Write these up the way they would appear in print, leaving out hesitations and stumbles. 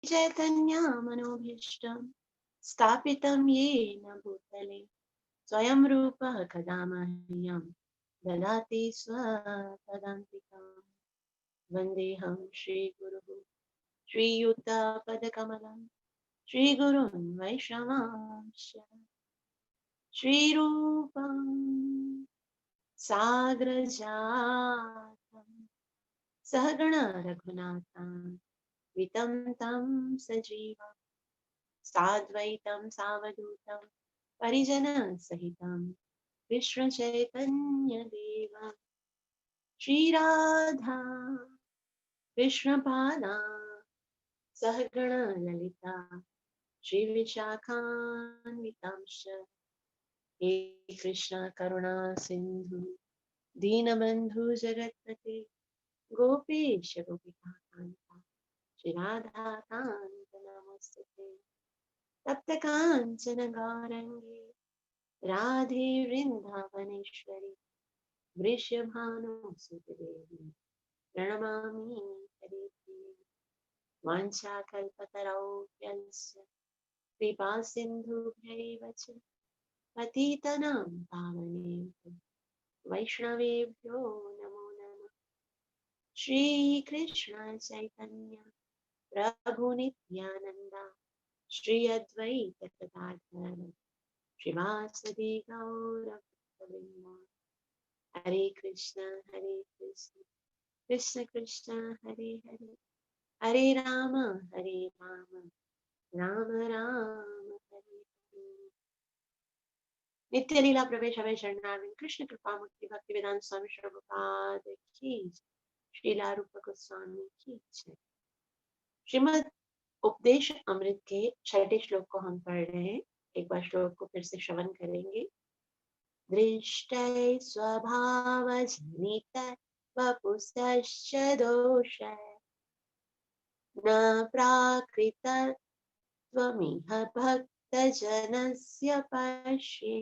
चैतन्यमनोभीष्टं स्थापितं येन भूतले स्वयं रूपः कदा मह्यं ददाति स्वपदान्तिकं। वन्देऽहं श्रीगुरुः श्रीयुतपदकमलं श्रीगुरुन् वैष्णवांश्च श्रीरूपं साग्रजातं सहगण रघुनाथान् वितं तं सजीवं साद्वैतं सावधूतं परिजनसहितं कृष्णचैतन्यदेवं श्रीराधा कृष्णपादा सहगण ललिता श्रीविशाखान्वितांश्च हे कृष्ण करुणा सिन्धु दीनबन्धु जगत्पते गोपेश गोपिकान्ता श्रीराधाकान्त नमोस्तुते तप्त काञ्चन गौरङ्गी राधे वृन्दावनेश्वरी वृषभानुसुतदेवी प्रणमामि हरिप्रिये वाञ्छाकल्पतरुभ्यश्च कृपा सिन्धुभ्यैव च पतितनां पावनेभ्यो वैष्णवेभ्यो नमो नमः। श्रीकृष्ण चैतन्य प्रभु नित्यानन्द श्री अद्वैत गदाधर श्रीवासदि गौरभक्तवृन्द। हरे कृष्ण कृष्ण कृष्ण हरे हरे हरे राम राम राम हरे हरे। नित्य लीला प्रवेश हमें शरणार्विंद कृष्ण कृपा मुक्ति भक्ति वेदांत स्वामी प्रभुपाद की जय। श्रीला रूप गोस्वामी की जय। श्रीमद् उपदेश अमृत के छठे श्लोक को हम पढ़ रहे हैं। एक बार श्लोक को फिर से श्रवण करेंगे। दृष्टै स्वभावजनित वपुस्तश्च दोष न प्राकृतत्वमिह भक्तजनस्य पश्ये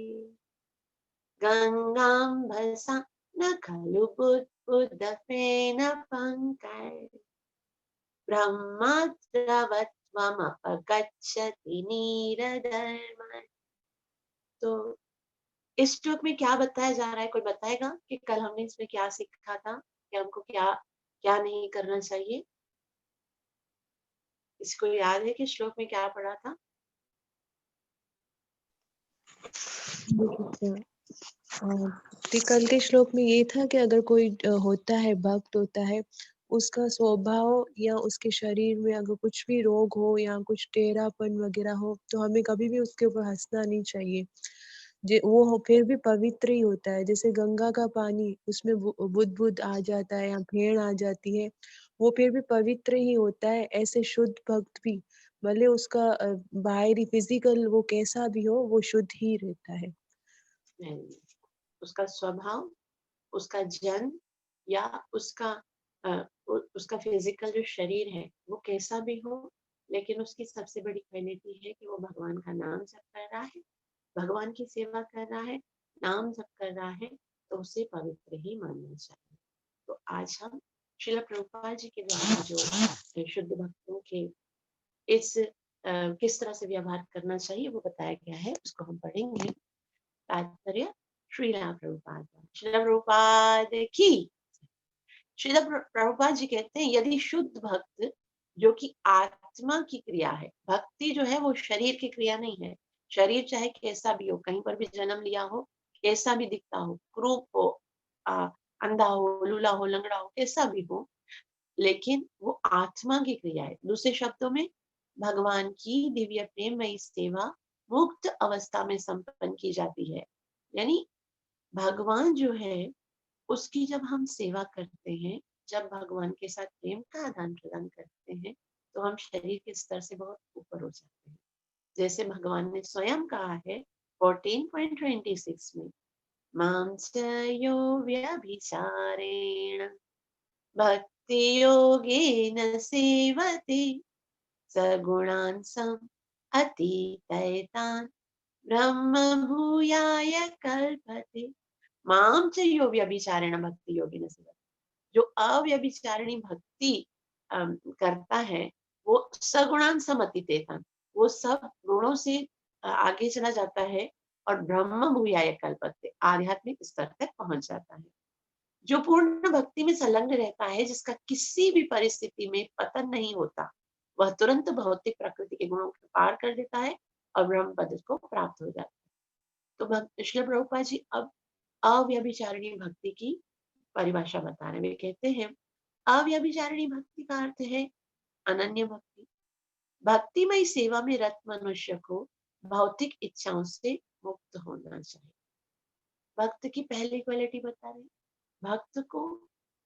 गंगाम्भसा न खलु बुद्बुदफेन पङ्कैः ब्रह्माद्रवत्वमपगच्छति नीरधर्म। तो इस श्लोक में क्या बताया जा रहा है? कोई बताएगा कि कल हमने इसमें क्या सीखा था, कि हमको क्या क्या नहीं करना चाहिए? इसको याद है कि श्लोक में क्या पढ़ा था? कल के श्लोक में ये था कि अगर कोई होता है, भक्त होता है, उसका स्वभाव या उसके शरीर में अगर कुछ भी रोग हो या कुछ टेढ़ापन वगैरह हो तो हमें कभी भी उसके ऊपर हंसना नहीं चाहिए। वो फिर भी पवित्र ही होता है। जैसे गंगा का पानी, उसमें बुदबुद आ जाता है या फेड़ आ जाती है, वो फिर भी पवित्र ही होता है। ऐसे शुद्ध भक्त भी, भले उसका बाहरी फिजिकल वो कैसा भी हो, वो शुद्ध ही रहता है। उसका स्वभाव, उसका जन्म या उसका उसका फिजिकल जो शरीर है वो कैसा भी हो, लेकिन उसकी सबसे बड़ी क्वालिटी है कि वो भगवान का नाम जप कर रहा है, भगवान की सेवा कर रहा है, नाम जप कर रहा है, तो उसे पवित्र ही मानना चाहिए। तो आज हम श्रील प्रभुपाद जी के द्वारा जो शुद्ध भक्तों के इस किस तरह से व्यवहार करना चाहिए वो बताया गया है, उसको हम पढ़ेंगे। तात्पर्य श्रीला प्रभुपाद की। श्रीला प्रभुपाद जी कहते हैं यदि शुद्ध भक्त जो कि आत्मा की क्रिया है, भक्ति जो है वो शरीर की क्रिया नहीं है। शरीर चाहे कैसा भी हो, कहीं पर भी जन्म लिया हो, कैसा भी दिखता हो, क्रूप हो, अंधा हो, लूला हो, लंगड़ा हो, कैसा भी हो, लेकिन वो आत्मा की क्रिया है। दूसरे शब्दों में भगवान की दिव्य प्रेममयी सेवा मुक्त अवस्था में संपन्न की जाती है। यानी भगवान जो है उसकी जब हम सेवा करते हैं, जब भगवान के साथ प्रेम का आदान प्रदान करते हैं, तो हम शरीर के स्तर से बहुत ऊपर हो जाते हैं। जैसे भगवान ने स्वयं कहा है 14.26 में, मां च यो व्यभिचारेण भक्ति योगेन सेवते सगुणान् सम अतीतैतान् ब्रह्म भूयाय कल्पते। माम च यो व्यभिचारेण भक्ति योगिन सेवते। जो अव्यभिचारिणी भक्ति करता है, वो सगुणान समतीतेतन, वो सब गुणों से आगे चला जाता है और ब्रह्म भूयाय कल्पते, आध्यात्मिक स्तर तक पहुंच जाता है। जो पूर्ण भक्ति में संलग्न रहता है, जिसका किसी भी परिस्थिति में पतन नहीं होता, वह तुरंत भौतिक प्रकृति के गुणों को पार कर देता है और ब्रह्म पद को प्राप्त हो जाता है। तो श्रील प्रभुपाद जी अब अव्यभिचारिणी भक्ति की परिभाषा बता रहे हैं। वे कहते हैं अव्यभिचारिणी भक्ति का अर्थ है अनन्य भक्ति। भक्तिमय सेवा में रत मनुष्य को भौतिक इच्छाओं से मुक्त होना चाहिए। भक्त की पहली क्वालिटी बता रहे, भक्त को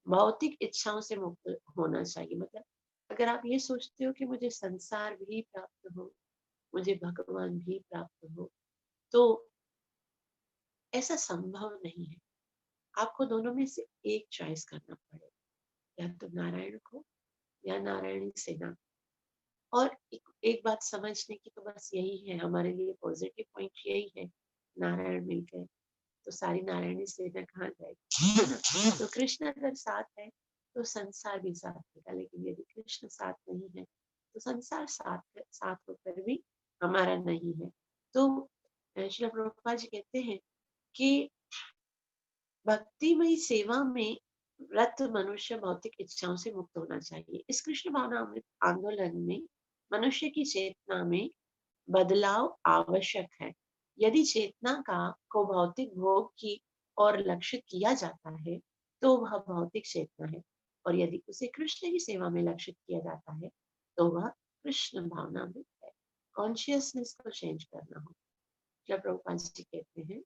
भौतिक इच्छाओं से मुक्त होना चाहिए। मतलब अगर आप ये सोचते हो कि मुझे संसार भी प्राप्त हो, मुझे भगवान भी प्राप्त हो, तो ऐसा संभव नहीं है। आपको दोनों में से एक चॉइस करना पड़ेगा, या तो नारायण को या नारायणी सेना। और एक बात समझने की तो बस यही है, हमारे लिए पॉजिटिव पॉइंट यही है, नारायण मिल गए तो सारी नारायणी सेना कहाँ जाएगी। तो कृष्ण अगर साथ है तो संसार भी साथ देगा, लेकिन यदि कृष्ण साथ नहीं है तो संसार साथ साथ होकर भी हमारा नहीं है। तो श्रील प्रभुपाद जी कहते हैं कि भक्तिमय सेवा में व्रत मनुष्य भौतिक इच्छाओं से मुक्त होना चाहिए। इस कृष्ण भावना अमृत आंदोलन में मनुष्य की चेतना में बदलाव आवश्यक है। यदि चेतना का को भौतिक भोग की और लक्षित किया जाता है तो वह भौतिक चेतना है, और यदि उसे कृष्ण की सेवा में लक्षित किया जाता है तो वह कृष्ण भावना में है। कॉन्शियसनेस को चेंज करना हो, जब प्रभुपाद जी कहते हैं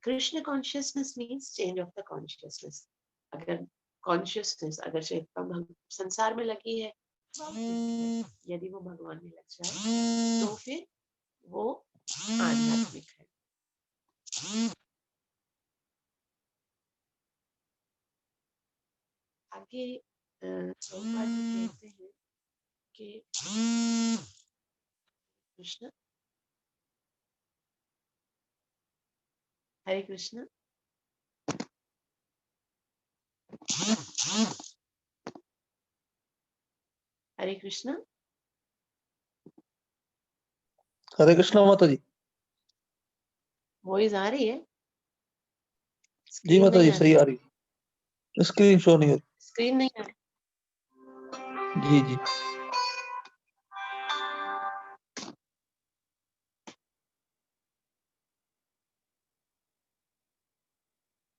Krishna consciousness means change of the consciousness. अगर कॉन्शियसनेस अगर चेतना संसार में लगी है, यदि वो भगवान में लग जाए तो फिर वो आध्यात्मिक है। आगे प्रभुपाद जी कहते हैं कि कृष्ण हरे कृष्ण हरे कृष्ण हरे कृष्णा माता जी। वॉइस आ रही है? जी स्क्रीन माता नहीं जी आ सही रही, आ रही, स्क्रीन शो नहीं हो स्क्रीन नहीं आ रही। रही। जी जी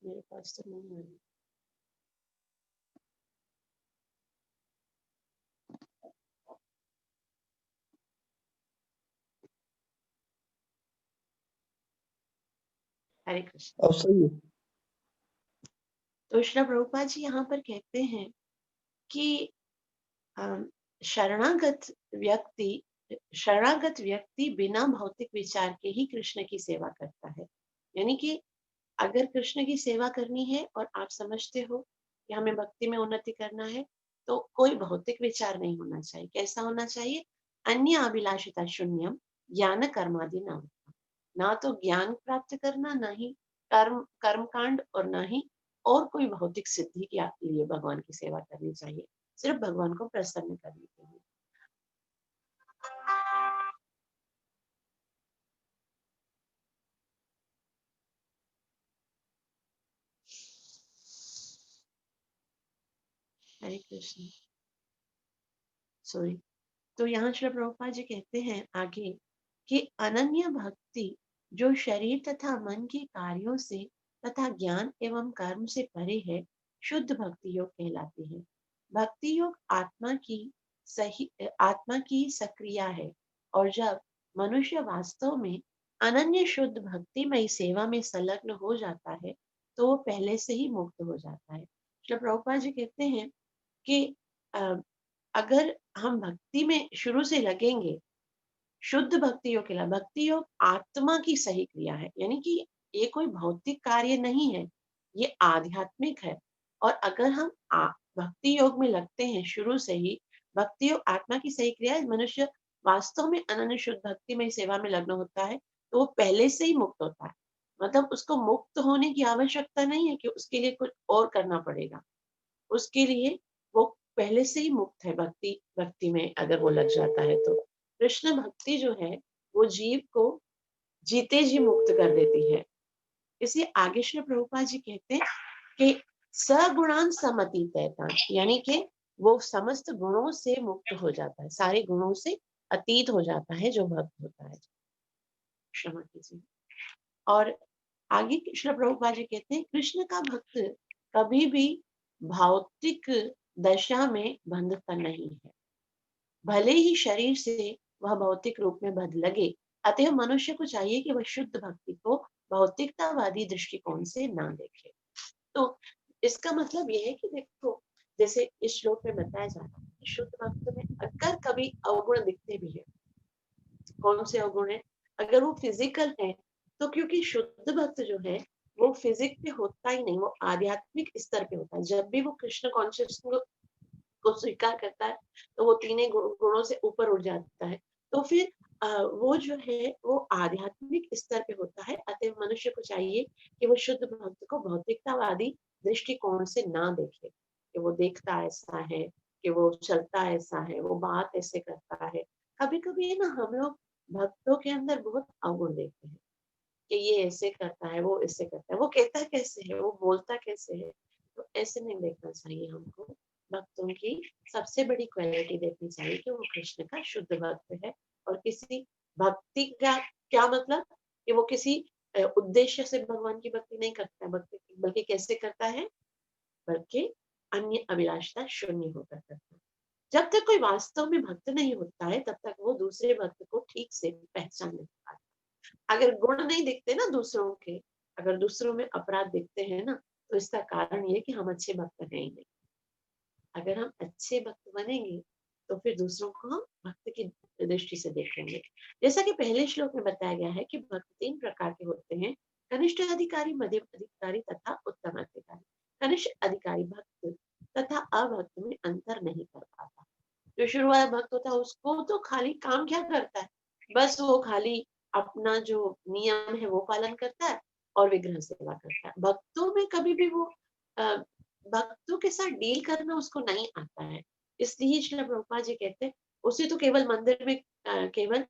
मेरे पास तो नहीं आ रही। हरे कृष्ण। अब सही है। तो श्री प्रभुपाद जी यहाँ पर कहते हैं कि शरणागत व्यक्ति शरणागत व्यक्ति बिना भौतिक विचार के ही कृष्ण की सेवा करता है। यानी कि अगर कृष्ण की सेवा करनी है और आप समझते हो कि हमें भक्ति में उन्नति करना है, तो कोई भौतिक विचार नहीं होना चाहिए। कैसा होना चाहिए? अन्य अभिलाषिता शून्यम ज्ञान कर्मादि न, ना तो ज्ञान प्राप्त करना, ना ही कर्म कांड, और ना ही और कोई भौतिक सिद्धि के लिए भगवान की सेवा करनी चाहिए, सिर्फ भगवान को प्रसन्न करने के लिए। हरे कृष्ण। सॉरी। तो यहाँ श्री प्रभुपाद जी कहते हैं आगे कि अनन्य भक्ति जो शरीर तथा मन के कार्यों से तथा ज्ञान एवं कर्म से परे है, शुद्ध भक्ति योग कहलाती है। भक्ति योग आत्मा की सक्रिया है, और जब मनुष्य वास्तव में अनन्य शुद्ध भक्तिमय सेवा में संलग्न हो जाता है तो वो पहले से ही मुक्त हो जाता है। श्री प्रभुपाद जी कहते हैं कि अगर हम भक्ति में शुरू से लगेंगे, शुद्ध भक्ति योग के, भक्ति योग आत्मा की सही क्रिया है, यानी कि ये कोई भौतिक कार्य नहीं है, ये आध्यात्मिक है। और अगर हम भक्ति योग में लगते हैं शुरू से ही, भक्ति योग आत्मा की सही क्रिया है, मनुष्य वास्तव में अनन्य शुद्ध भक्ति में सेवा में लग्न होता है तो वो पहले से ही मुक्त होता है। मतलब उसको मुक्त होने की आवश्यकता नहीं है कि उसके लिए कुछ और करना पड़ेगा। उसके लिए वो पहले से ही मुक्त है भक्ति भक्ति में अगर वो लग जाता है तो। कृष्ण भक्ति जो है वो जीव को जीते जी मुक्त कर देती है। इसलिए आगे श्री प्रभुपाद जी कहते हैं कि सगुणान समतीतयता, यानी कि वो समस्त गुणों से मुक्त हो जाता है, सारे गुणों से अतीत हो जाता है जो भक्त होता है। क्षमा कीजिए। और आगे श्री प्रभुपाद जी कहते हैं कृष्ण का भक्त कभी भी भौतिक दशा में बंधता नहीं है, भले ही शरीर से वह भौतिक रूप में बंध लगे। अतः मनुष्य को चाहिए कि वह शुद्ध भक्ति को भौतिकतावादी दृष्टिकोण से ना देखे। तो इसका मतलब ये है कि देखो, जैसे इस श्लोक में बताया जाता है, शुद्ध भक्त में अगर कभी अवगुण दिखते भी है, कौन से अवगुण है? अगर वो फिजिकल है तो क्योंकि शुद्ध भक्त जो है वो फिजिक पे होता ही नहीं, वो आध्यात्मिक स्तर पे होता है। जब भी वो कृष्ण कॉन्शियस को स्वीकार करता है तो वो तीनों गुणों से ऊपर उठ जाता है। तो फिर वो जो है वो आध्यात्मिक स्तर पे होता है। अतः मनुष्य को चाहिए कि वो शुद्ध भक्त को भौतिकतावादी दृष्टिकोण से ना देखे, कि वो देखता ऐसा है, कि वो चलता ऐसा है, वो बात ऐसे करता है। कभी कभी ना हम लोग भक्तों के अंदर बहुत अवगुण देखते हैं कि ये ऐसे करता है, वो ऐसे करता है, वो कहता कैसे है, वो बोलता कैसे है। तो ऐसे नहीं देखना चाहिए हमको। भक्तों की सबसे बड़ी क्वालिटी देखनी चाहिए कि वो कृष्ण का शुद्ध भक्त है। और किसी भक्ति का क्या मतलब कि वो किसी उद्देश्य से भगवान की भक्ति नहीं करता है, भक्ति बल्कि कैसे करता है, बल्कि अन्य अभिलाषता शून्य होकर करता है। जब तक कोई वास्तव में भक्त नहीं होता है तब तक वो दूसरे भक्त को ठीक से पहचान नहीं पाता। अगर गुण नहीं दिखते ना दूसरों के, अगर दूसरों में अपराध दिखते हैं ना, तो इसका कारण ये कि हम अच्छे भक्त हैं ही नहीं। अगर हम अच्छे भक्त बनेंगे तो फिर दूसरों को हम भक्त की दृष्टि से देखेंगे। जैसा कि पहले श्लोक में बताया गया है कि भक्त 3 प्रकार के होते हैं, कनिष्ठ अधिकारी, मध्यम अधिकारी तथा उत्तम अधिकारी। कनिष्ठ अधिकारी भक्त तथा अभक्त में अंतर नहीं कर पाता। जो शुरुआत भक्त होता है उसको तो खाली काम क्या करता है, बस वो खाली अपना जो नियम है वो पालन करता है और विग्रह सेवा करता है। भक्तों में कभी भी वो भक्तों के साथ डील करना उसको नहीं आता है। इसलिए श्रील प्रभुपाद जी कहते हैं उसे तो केवल मंदिर में केवल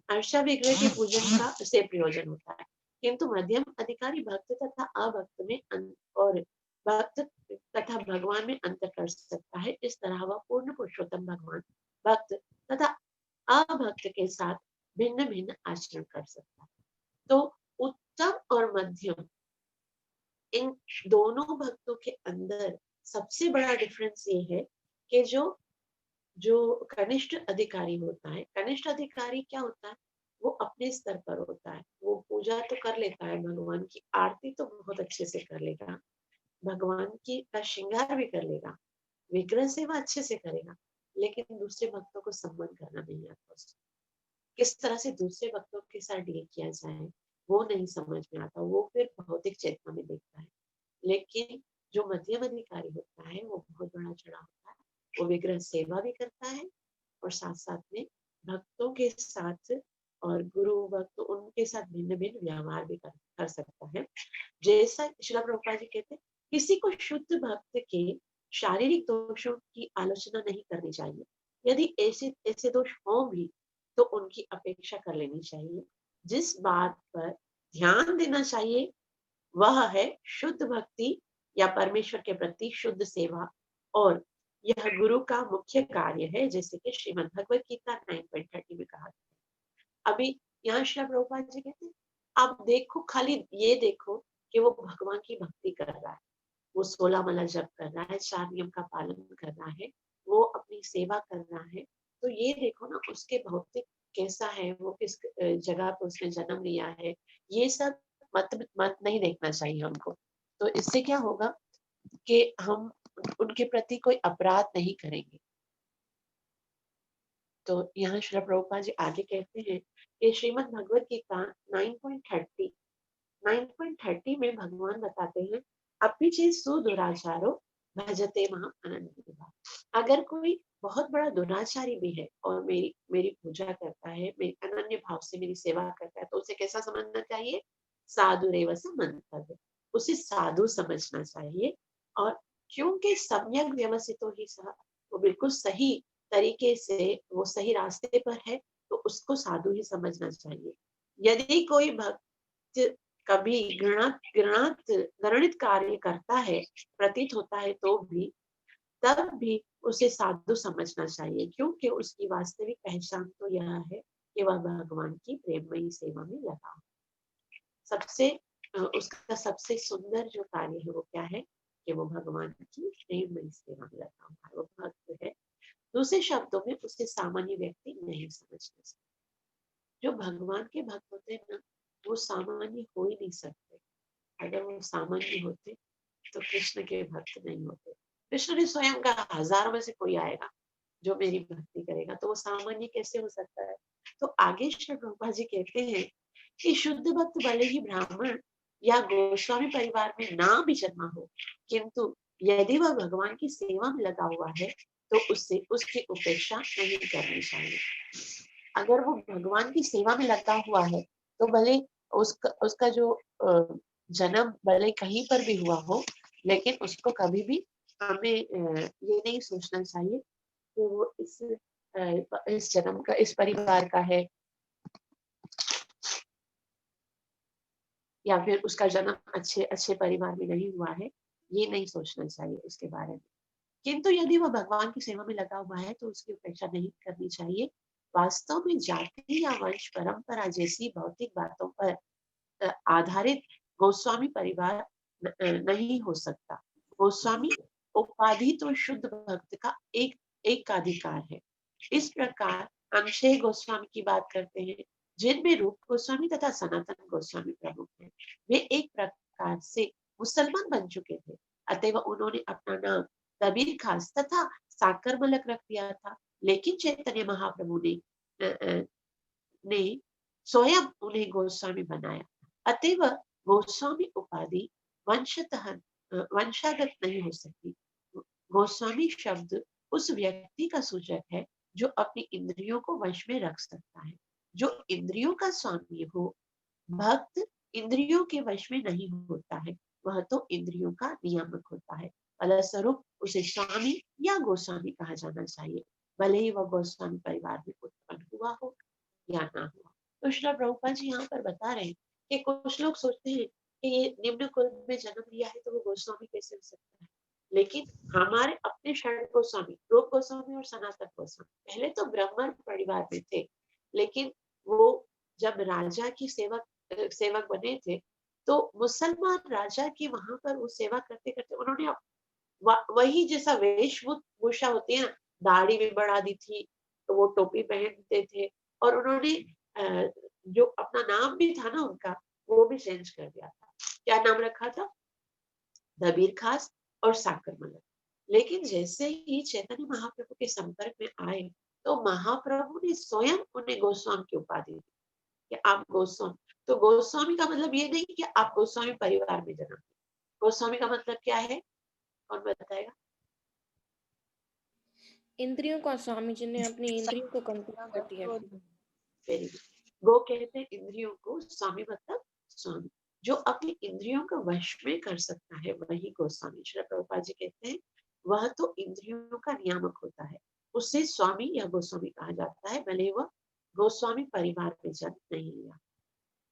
अर्चा विग्रह के पूजन का से प्रयोजन होता है, किंतु मध्यम अधिकारी भक्त तथा अभक्त में और भक्त तथा भगवान में अंतर कर सकता है। इस तरह वह पूर्ण पुरुषोत्तम भगवान भक्त तथा अभक्त के साथ भिन्न भिन्न आचरण कर सकता है। तो उत्तम और मध्यम, इन दोनों भक्तों के अंदर सबसे बड़ा डिफरेंस ये है कि जो जो कनिष्ठ अधिकारी होता है, कनिष्ठ अधिकारी क्या होता है, वो अपने स्तर पर होता है। वो पूजा तो कर लेता है, भगवान की आरती तो बहुत अच्छे से कर लेगा, भगवान की का श्रृंगार भी कर लेगा, विग्रह सेवा अच्छे से करेगा, लेकिन दूसरे भक्तों को सम्मान करना नहीं आता उसको। किस तरह से दूसरे भक्तों के साथ डील किया जाए वो नहीं समझ में आता, वो फिर भौतिक चेतना में देखता है। लेकिन जो मध्यम अधिकारी होता है वो बहुत बड़ा चढ़ा होता है, वो विग्रह सेवा भी करता है और साथ साथ में भक्तों के साथ और गुरु भक्त उनके साथ भिन्न भिन्न व्यवहार भी कर सकता है। जैसा श्रील प्रभुपाद जी कहते हैं, किसी को शुद्ध भक्त के शारीरिक दोषों की आलोचना नहीं करनी चाहिए। यदि ऐसे ऐसे दोष हों भी तो उनकी अपेक्षा कर लेनी चाहिए। जिस बात पर ध्यान देना चाहिए वह है शुद्ध भक्ति या परमेश्वर के प्रति शुद्ध सेवा, और यह गुरु का मुख्य कार्य है, जैसे कि श्रीमद् भगवत गीता 9.30 में कहा। अभी यहाँ श्री प्रभुपाद जी कहते हैं आप देखो, खाली ये देखो कि वो भगवान की भक्ति कर रहा है, वो 16 माला जप कर रहा है, 4 नियम का पालन कर रहा है, वो अपनी सेवा कर रहा है। तो ये देखो ना उसके भौतिक कैसा है, वो किस जगह पर उसने जन्म लिया है, ये सब मत नहीं देखना चाहिए हमको। तो इससे क्या होगा कि हम उनके प्रति कोई अपराध नहीं करेंगे। तो यहाँ श्री प्रभुपाद जी आगे कहते हैं कि श्रीमद् भगवत गीता 9.30 में भगवान बताते हैं अपनी चीज सुदुराचारो भजते महा अनन्य। अगर कोई बहुत बड़ा दुराचारी भी है और मेरी मेरी पूजा करता है, मेरी अनन्य भाव से मेरी सेवा करता है, तो उसे कैसा समझना चाहिए, साधु रेव स मंतव्य, उसे साधु समझना चाहिए। और क्योंकि सम्यक व्यवसितो ही सह, वो बिल्कुल सही तरीके से वो सही रास्ते पर है, तो उसको साधु ही समझना चाहिए। यदि कोई भक्त कभी घृणित कार्य करता है, प्रतीत होता है, तो भी तब भी उसे साधु समझना चाहिए, क्योंकि उसकी वास्तविक पहचान तो यह है कि वह भगवान की प्रेममयी सेवा में लगा हो। सबसे उसका सबसे सुंदर जो कार्य है वो क्या है कि वो भगवान की प्रेममयी सेवा में लगा हुआ है, वो भक्त है। दूसरे शब्दों में उसे सामान्य व्यक्ति नहीं समझना चाहिए। जो भगवान के भक्त होते हैं ना, वो सामान्य हो ही नहीं सकते। अगर वो सामान्य होते तो कृष्ण के भक्त नहीं होते। कृष्ण ने स्वयं कहा, हजारों में से कोई आएगा जो मेरी भक्ति करेगा, तो वो सामान्य कैसे हो सकता है। तो आगे श्री प्रभुपाद जी कहते हैं कि शुद्ध भक्त भले ही ब्राह्मण या गोस्वामी परिवार में ना भी जन्मा हो, किंतु यदि वह भगवान की सेवा में लगा हुआ है तो उससे उसकी उपेक्षा नहीं करनी चाहिए। अगर वो भगवान की सेवा में लगा हुआ है तो भले उसका जो जन्म भले कहीं पर भी हुआ हो, लेकिन उसको कभी भी हमें ये नहीं सोचना चाहिए कि वो इस जन्म का, इस परिवार का है, या फिर उसका जन्म अच्छे अच्छे परिवार में नहीं हुआ है। ये नहीं सोचना चाहिए उसके बारे में। किंतु यदि वह भगवान की सेवा में लगा हुआ है तो उसकी उपेक्षा नहीं करनी चाहिए। वास्तव में जाति या वंश परंपरा जैसी भौतिक बातों पर आधारित गोस्वामी परिवार नहीं हो सकता। गोस्वामी उपाधि तो शुद्ध भक्त का एक का अधिकार है। इस प्रकार हम 6 गोस्वामी की बात करते हैं, जिनमें रूप गोस्वामी तथा सनातन गोस्वामी प्रमुख हैं। वे एक प्रकार से मुसलमान बन चुके थे, अतएव उन्होंने अपना नाम कबीर खास तथा साकर मलक रख दिया था। लेकिन चैतन्य महाप्रभु ने स्वयं उन्हें गोस्वामी बनाया। अतएव गोस्वामी उपाधि वंशागत नहीं हो सकती। गोस्वामी शब्द उस व्यक्ति का सूचक है जो अपनी इंद्रियों को वश में रख सकता है, जो इंद्रियों का स्वामी हो। भक्त इंद्रियों के वश में नहीं होता है, वह तो इंद्रियों का नियामक होता है। फलस्वरूप उसे स्वामी या गोस्वामी कहा जाना चाहिए, भले ही वह गोस्वामी परिवार में उत्पन्न हुआ हो या ना हुआ। तो श्रील प्रभुपाद जी यहाँ पर बता रहे हैं कि कुछ लोग सोचते हैं कि ये निम्न कुल में जन्म लिया है तो वो गोस्वामी कैसे हो सकता है। लेकिन हमारे अपने शरण गोस्वामी, रूप गोस्वामी और सनातन गोस्वामी पहले तो ब्राह्मण परिवार में थे, लेकिन वो जब राजा की सेवक बने थे, तो मुसलमान राजा की वहां पर वो सेवा करते करते उन्होंने वही जैसा वेशभूषा होती है ना, दाढ़ी भी बढ़ा दी थी, तो वो टोपी पहनते थे, और उन्होंने जो अपना नाम भी था ना उनका, वो भी चेंज कर दिया था। क्या नाम रखा था? दबीर खास और साकर मलक। लेकिन जैसे ही चैतन्य महाप्रभु के संपर्क में आए, तो महाप्रभु ने स्वयं उन्हें गोस्वामी की उपाधि दी कि आप गोस्वामी। तो गोस्वामी का मतलब ये नहीं कि आप गोस्वामी परिवार में जन्म। गोस्वामी का मतलब क्या है, कौन बताएगा? इंद्रियों का स्वामी, जिन्हें अपनी इंद्रियों को कंट्रोल कर दिया। Very good. गो कहते हैं इंद्रियों को, स्वामी मतलब स्वामी जो अपनी इंद्रियों को वश में कर सकता है, वही गोस्वामी। श्री प्रभुपाद जी कहते हैं वह तो इंद्रियों का नियामक होता है, उसे स्वामी या गोस्वामी कहा जाता है, भले वह गोस्वामी परिवार में जन्म नहीं लिया।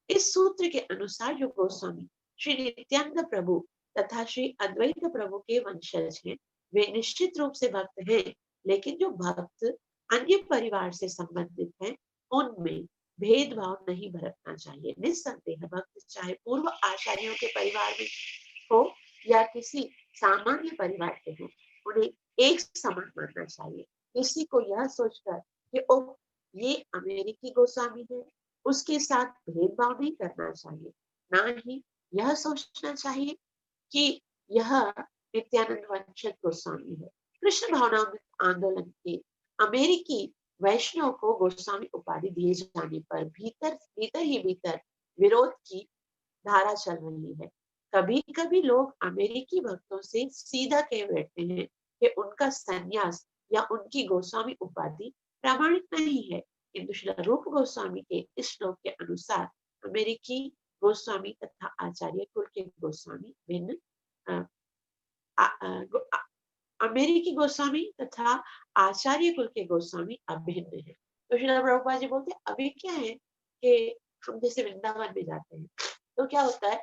इस सूत्र के अनुसार जो गोस्वामी श्री नित्यानंद प्रभु तथा श्री अद्वैत प्रभु के वंशज हैं, वे निश्चित रूप से भक्त हैं। लेकिन जो भक्त अन्य परिवार से संबंधित हैं, उनमें भेदभाव नहीं बरतना चाहिए। निस्संदेह भक्त चाहे पूर्व आचार्यों के परिवार में हो या किसी सामान्य परिवार के हो, उन्हें एक समान मानना चाहिए। किसी को यह सोचकर कि ओ ये अमेरिकी गोस्वामी है, उसके साथ भेदभाव नहीं करना चाहिए। ना ही यह सोचना चाहिए कि यह नित्यानंद वंशज गोस्वामी है। कृष्ण भावना आंदोलन के अमेरिकी वैष्णव को गोस्वामी उपाधि दिए जाने पर भीतर ही भीतर विरोध की धारा चल रही है। कभी कभी लोग अमेरिकी भक्तों से सीधा कह बैठते हैं कि उनका संन्यास या उनकी गोस्वामी उपाधि प्रामाणिक नहीं है। किंतु श्री रूप गोस्वामी के इस श्लोक के अनुसार अमेरिकी गोस्वामी तथा आचार्य कुल के गोस्वामी भिन्न अमेरिकी गोस्वामी तथा आचार्य कुल के गोस्वामी अभिन्न है। तो श्रील प्रभुपाद जी बोलते हैं अभी क्या है कि हम जैसे वृंदावन में जाते हैं तो क्या होता है,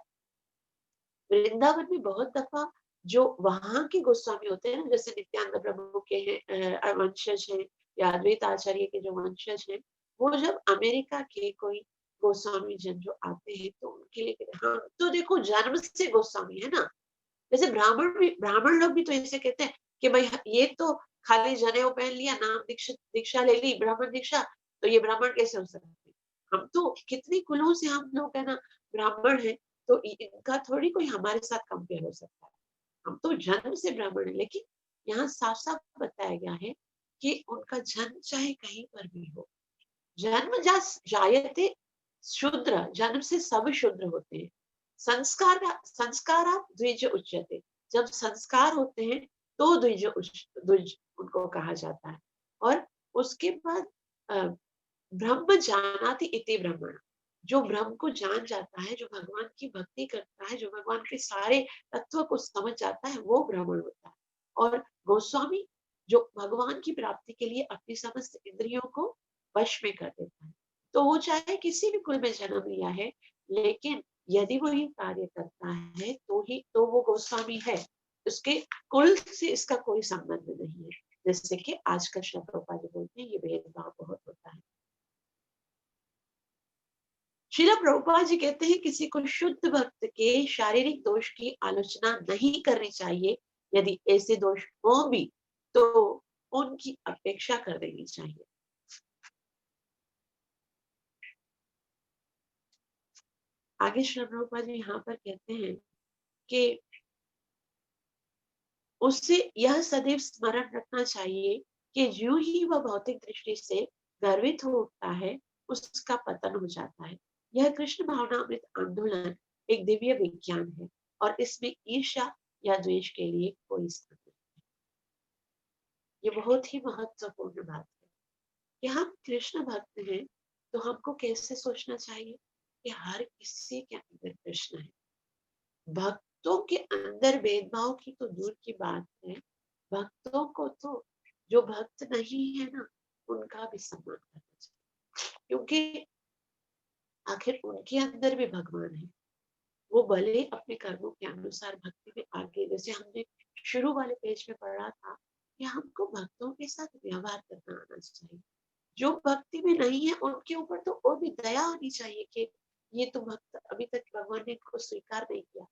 वृंदावन में बहुत दफा जो वहां के गोस्वामी होते हैं ना, जैसे नित्यानंद प्रभु के हैं वंशज हैं या अद्वैत आचार्य के जो वंशज हैं, वो जब अमेरिका के कोई गोस्वामी जन जो आते हैं तो उनके लिए हम तो देखो जन्म से गोस्वामी है ना। जैसे ब्राह्मण लोग भी तो ऐसे कहते हैं कि भाई ये तो खाली जनेऊ पहन लिया, नाम दीक्षा ले ली, ब्राह्मण दीक्षा, तो ये ब्राह्मण कैसे हो सकते हैं। हम तो कितनी कुलों से हम लोग है ना ब्राह्मण है, तो इनका थोड़ी कोई हमारे साथ कंपेयर हो सकता है। हम तो जन्म से ब्राह्मण है, लेकिन यहाँ साफ साफ बताया गया है कि उनका जन्म चाहे कहीं पर भी हो, जन्म जायते शूद्र, जन्म से सब शूद्र होते हैं। संस्कारात द्विज उच्यते, जब संस्कार होते हैं तो द्विज उनको कहा जाता है। और उसके बाद ब्रह्म जानाति इति ब्रह्मण, जो ब्रह्म को जान जाता है, जो भगवान की भक्ति करता है, जो भगवान के सारे तत्व को समझ जाता है, वो ब्राह्मण होता है। और गोस्वामी जो भगवान की प्राप्ति के लिए अपनी समस्त इंद्रियों को वश में कर देता है। तो वो चाहे किसी भी कुल में जन्म लिया है, लेकिन यदि वो ये कार्य करता है तो वो गोस्वामी है। उसके कुल से इसका कोई संबंध नहीं है। जैसे कि आजकल श्रील प्रभुपाद जी बोलते हैं ये भेदभाव बहुत होता है। श्रील प्रभुपाद जी कहते हैं किसी को शुद्ध भक्त के शारीरिक दोष की आलोचना नहीं करनी चाहिए। यदि ऐसे दोष हो भी तो उनकी अपेक्षा कर देनी चाहिए। आगे श्रील प्रभुपाद जी यहाँ पर कहते हैं कि उससे यह सदैव स्मरण रखना चाहिए कि जो ही वह भौतिक दृष्टि से गर्वित हो उठता है उसका पतन हो जाता है। यह कृष्ण भावनामृत आंदोलन एक दिव्य विज्ञान है और इसमें ईर्ष्या या द्वेष के लिए कोई स्थान नहीं है। ये बहुत ही महत्वपूर्ण बात है कि हम कृष्ण भक्त हैं तो हमको कैसे सोचना चाहिए कि हर किसी के अंदर कृष्ण है। भक्तों के अंदर भेदभाव की तो दूर की बात है, भक्तों को तो जो भक्त नहीं है ना उनका भी सम्मान करना चाहिए, क्योंकि आखिर उनके अंदर भी भगवान है। वो भले अपने कर्मों के अनुसार भक्ति में आगे, जैसे हमने शुरू वाले पेज में पढ़ा था कि हमको भक्तों के साथ व्यवहार करना आना चाहिए। जो भक्ति में नहीं है उनके ऊपर तो और भी दया आनी चाहिए कि ये तो भक्त अभी तक भगवान ने इनको स्वीकार नहीं किया।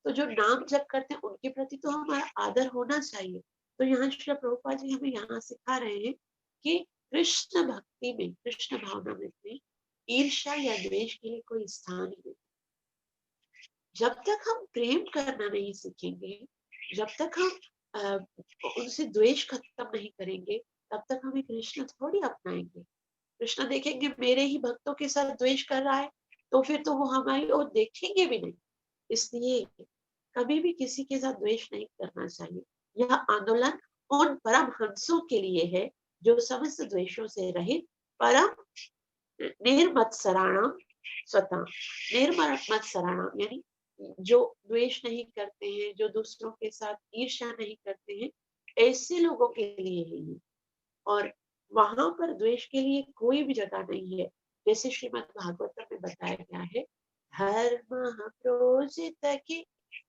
तो जो नाम जप करते हैं उनके प्रति तो हमारा आदर होना चाहिए। तो यहाँ श्री प्रभुपाद जी हमें यहाँ सिखा रहे हैं कि कृष्ण भक्ति में, कृष्ण भावना में ईर्ष्या या द्वेष के लिए कोई स्थान ही नहीं। जब तक हम प्रेम करना नहीं सीखेंगे, जब तक हम उनसे द्वेष खत्म नहीं करेंगे, तब तक हमें कृष्ण थोड़ी अपनाएंगे। कृष्ण देखेंगे मेरे ही भक्तों के साथ द्वेष कर रहा है तो फिर तो वो हमारी ओर देखेंगे भी नहीं। इसलिए कभी भी किसी के साथ द्वेष नहीं करना चाहिए। यह आंदोलन उन परम हंसों के लिए है जो समस्त द्वेषों से रहित परम निर्मत्सराणाम स्वतः, निर्मत्सराणाम यानी जो द्वेष नहीं करते हैं, जो दूसरों के साथ ईर्ष्या नहीं करते हैं, ऐसे लोगों के लिए है ये। और वहां पर द्वेष के लिए कोई भी जगह नहीं है। जैसे श्रीमद् भागवतम में बताया गया है, धर्म प्रोजित की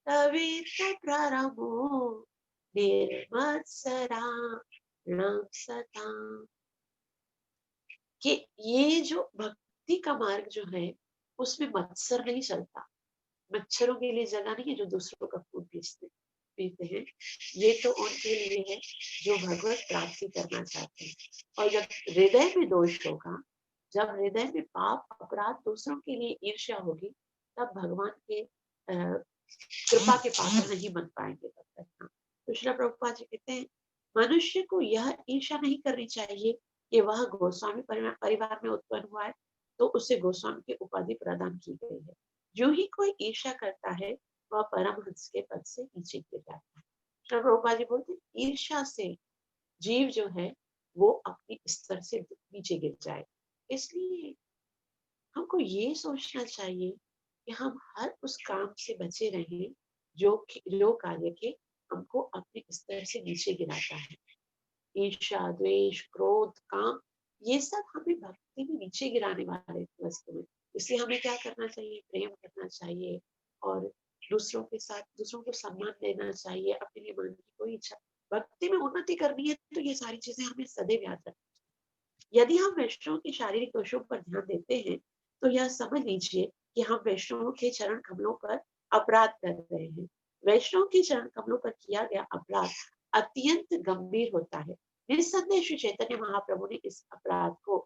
कविता प्रारंभो निर्मत्सराणाम सता, कि ये जो भक्ति का मार्ग जो है उसमें मत्सर नहीं चलता। मच्छरों के लिए जगह नहीं है जो दूसरों का खून पीते हैं। ये तो उनके लिए है जो भगवत प्राप्ति करना चाहते हैं। और जब हृदय में दोष होगा, जब हृदय में पाप अपराध दूसरों के लिए ईर्ष्या होगी, तब भगवान के कृपा के पात्र नहीं बन पाएंगे तब तक। तो श्रील प्रभुपाद जी कहते हैं मनुष्य को यह ईर्ष्या नहीं करनी चाहिए कि वह गोस्वामी परिवार में उत्पन्न हुआ है तो उसे गोस्वामी की उपाधि प्रदान की गई है। जो ही कोई ईर्ष्या करता है वह परमहंस के पद से नीचे गिर जाता है। श्रील प्रभुपाद जी बोलते हैं ईर्ष्या से जीव जो है वो अपनी स्तर से नीचे गिर जाए। इसलिए हमको ये सोचना चाहिए कि हम हर उस काम से बचे रहें जो कार्य के हमको अपने स्तर से नीचे गिराता है। ईर्ष्या, द्वेष, क्रोध, काम, ये सब हमें भक्ति में नीचे गिराने वाले वस्तु हैं। इसलिए हमें क्या करना चाहिए? प्रेम करना चाहिए और दूसरों के साथ दूसरों को सम्मान देना चाहिए। अपने लिए मन की कोई इच्छा, भक्ति में उन्नति करनी है तो ये सारी चीजें हमें सदैव याद रखनी चाहिए। यदि हम वैष्णव के शारीरिक दोषों पर ध्यान देते हैं तो यह समझ लीजिए कि हम वैष्णव के चरण कमलों पर अपराध कर रहे हैं। वैष्णव के चरण कमलों पर किया गया अपराध अत्यंत गंभीर होता है। निस्संदेह श्री चैतन्य महाप्रभु ने इस अपराध को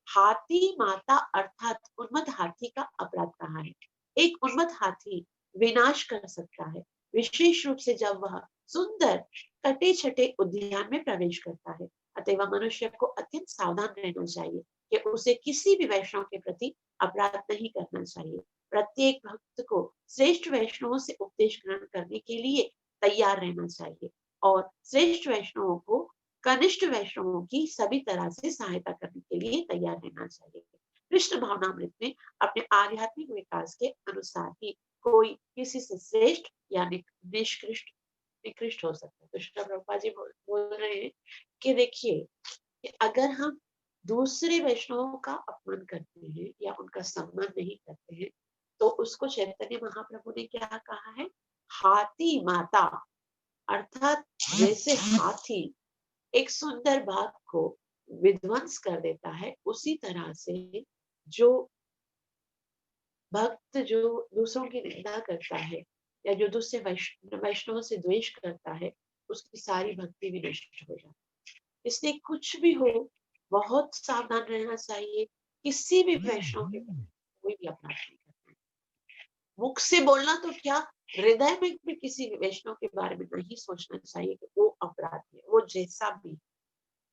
हाथी माता अर्थात उन्मत्त हाथी का अपराध कहा है। एक उन्मत्त हाथी विनाश कर सकता है, विशेष रूप से जब वह सुंदर कटे छटे उद्यान में प्रवेश करता है। अतएव मनुष्य को अत्यंत सावधान रहना चाहिए कि उसे किसी भी वैष्णव के प्रति अपराध नहीं करना चाहिए। प्रत्येक भक्त को श्रेष्ठ वैष्णवों से उपदेश ग्रहण करने के लिए तैयार रहना चाहिए और श्रेष्ठ वैष्णवों को कनिष्ठ वैष्णवों की सभी तरह से सहायता करने के लिए तैयार रहना चाहिए। कृष्ण भावनामृत में अपने आध्यात्मिक विकास के अनुसार ही कोई किसी से श्रेष्ठ या निकृष्ट हो सकता है। तो श्री प्रभुपाद जी बोल रहे हैं कि देखिए कि अगर हम दूसरे वैष्णवों का अपमान करते हैं या उनका सम्मान नहीं करते हैं तो उसको चैतन्य महाप्रभु ने क्या कहा है? हाथी माता, अर्थात जैसे हाथी एक सुंदर बाग को विध्वंस कर देता है, उसी तरह से जो भक्त जो दूसरों की निंदा करता है या जो दूसरे वैष्णवों से द्वेष करता है, उसकी सारी भक्ति भी नष्ट हो जाती है। इसलिए कुछ भी हो, बहुत सावधान रहना चाहिए। किसी भी वैष्णव के प्रति कोई भी अपराध नहीं करना है। मुख से बोलना तो क्या, हृदय में भी किसी वैष्णव के बारे में नहीं सोचना चाहिए कि वो अपराधी है, वो जैसा भी,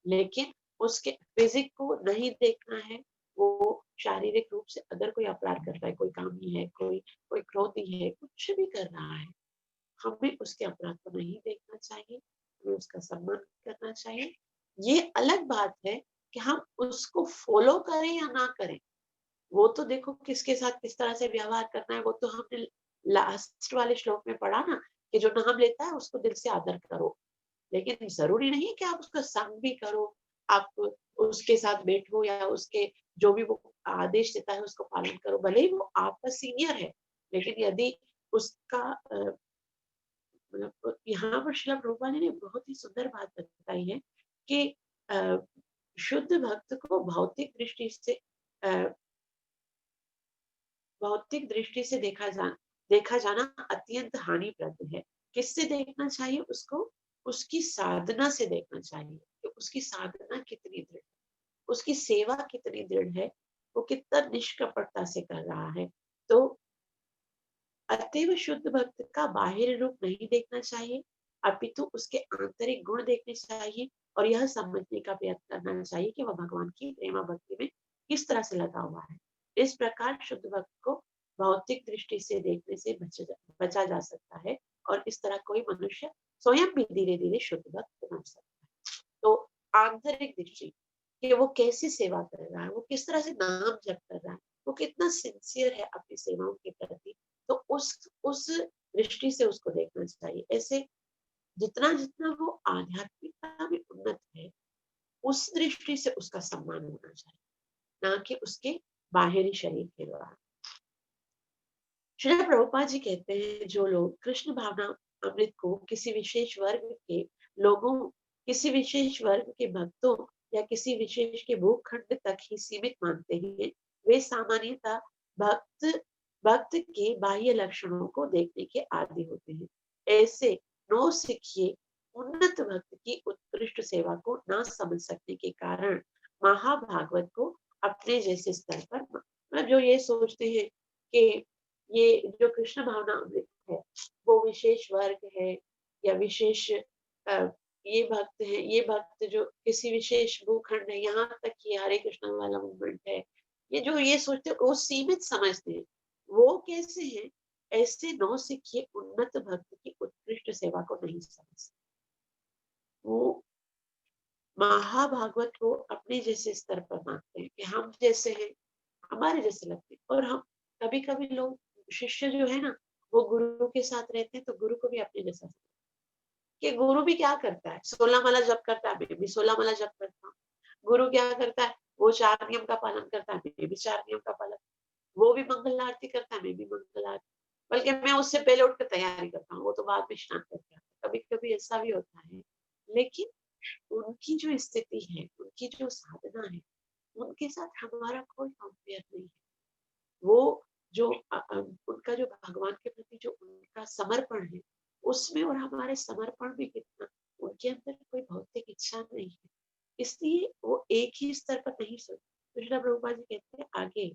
लेकिन उसके फिजिक को नहीं देखना है। वो शारीरिक रूप से अगर कोई अपराध कर रहा है, कोई कामी है, कोई क्रोधी है, कुछ भी कर रहा है, हमें उसके अपराध को नहीं देखना चाहिए, हमें उसका सम्मान करना चाहिए। ये अलग बात है कि हम उसको फॉलो करें या ना करें, वो तो देखो किसके साथ किस तरह से व्यवहार करना है। वो तो हमने लास्ट वाले श्लोक में पढ़ा ना कि जो नाम लेता है उसको दिल से आदर करो, लेकिन जरूरी नहीं कि आप उसका संग भी करो, आप उसके साथ बैठो या उसके जो भी वो आदेश देता है उसको पालन करो, भले ही वो आपका सीनियर है। लेकिन यदि उसका मतलब यहाँ पर श्रील प्रभुपाद जी ने बहुत ही सुंदर बात बताई है कि शुद्ध भक्त को भौतिक दृष्टि से देखा जाना अत्यंत हानिप्रद है। किससे देखना चाहिए उसको? उसकी साधना से देखना चाहिए कि उसकी साधना कितनी दृढ़, उसकी सेवा कितनी दृढ़ है, वो कितना निष्कपटता से कर रहा है। तो अतएव शुद्ध भक्त का बाहरी रूप नहीं देखना चाहिए, अपितु उसके आंतरिक गुण देखने चाहिए और यह समझने का प्रयत्न करना चाहिए कि वह भगवान की प्रेमा भक्ति में किस तरह से लगा हुआ है। इस प्रकार शुद्ध भक्त को भौतिक दृष्टि से देखने से बचा जा सकता है और इस तरह कोई मनुष्य स्वयं भी धीरे धीरे शुद्ध भक्त बन सकता है। तो आंतरिक दृष्टि कि वो कैसी सेवा कर रहा है, वो किस तरह से नाम जप कर रहा है, वो कितना सिंसियर है अपनी सेवाओं के प्रति, तो उस दृष्टि से उसको देखना चाहिए। ऐसे जितना जितना वो आध्यात्मिकता में उन्नत है, उस दृष्टि से उसका सम्मान होना चाहिए, ना कि उसके बाहरी शरीर के द्वारा। श्री प्रभुपाद जी कहते हैं जो लोग कृष्ण भावना अमृत को किसी विशेष वर्ग के लोगों, किसी विशेष वर्ग के भक्तों या किसी विशेष के भूखंड तक ही सीमित मानते हैं, वे सामान्यतः भक्त भक्त के बाह्य लक्षणों को देखने के आदी होते हैं। ऐसे नौ सिखिए उन्नत भक्त की उत्कृष्ट सेवा को ना समझ सकने के कारण महाभागवत को अपने जैसे स्तर पर मतलब जो ये सोचते हैं कि ये जो कृष्ण भावना अमृत है वो विशेष वर्ग है या विशेष ये भक्त है, ये भक्त जो किसी विशेष भूखंड है, यहाँ तक कि हरे कृष्ण वाला मूवमेंट है, ये जो ये सोचते वो सीमित समझते हैं। वो कैसे हैं? ऐसे नौ सिखिए उन्नत भक्त की उत्कृष्ट सेवा को नहीं समझते। वो महाभागवत को अपने जैसे स्तर पर मानते हैं कि हम जैसे हैं, हमारे जैसे लगते हैं। और हम कभी कभी लोग शिष्य जो है ना वो गुरु के साथ रहते हैं तो गुरु को भी अपने जैसा कि गुरु भी क्या करता है, 16 माला जप करता है, मैं भी 16 माला जप करता हूँ। गुरु क्या करता है, वो 4 नियम का पालन करता है, मैं भी 4 नियम का पालन, वो भी मंगल आरती करता है, मैं भी मंगल आरती, बल्कि मैं उससे पहले उठकर तैयारी करता हूँ, वो तो बाद में स्नान करके आता है। कभी-कभी ऐसा भी होता है, लेकिन उनकी जो स्थिति है, उनकी जो साधना है, उनके साथ हमारा कोई कंपेयर नहीं है। वो जो उनका जो भगवान के प्रति जो उनका समर्पण है, उसमें और हमारे समर्पण में कितना, उनके अंदर कोई भौतिक इच्छा नहीं है, इसलिए वो एक ही स्तर पर नहीं सोचते। तो श्रील प्रभुपाद जी कहते हैं आगे,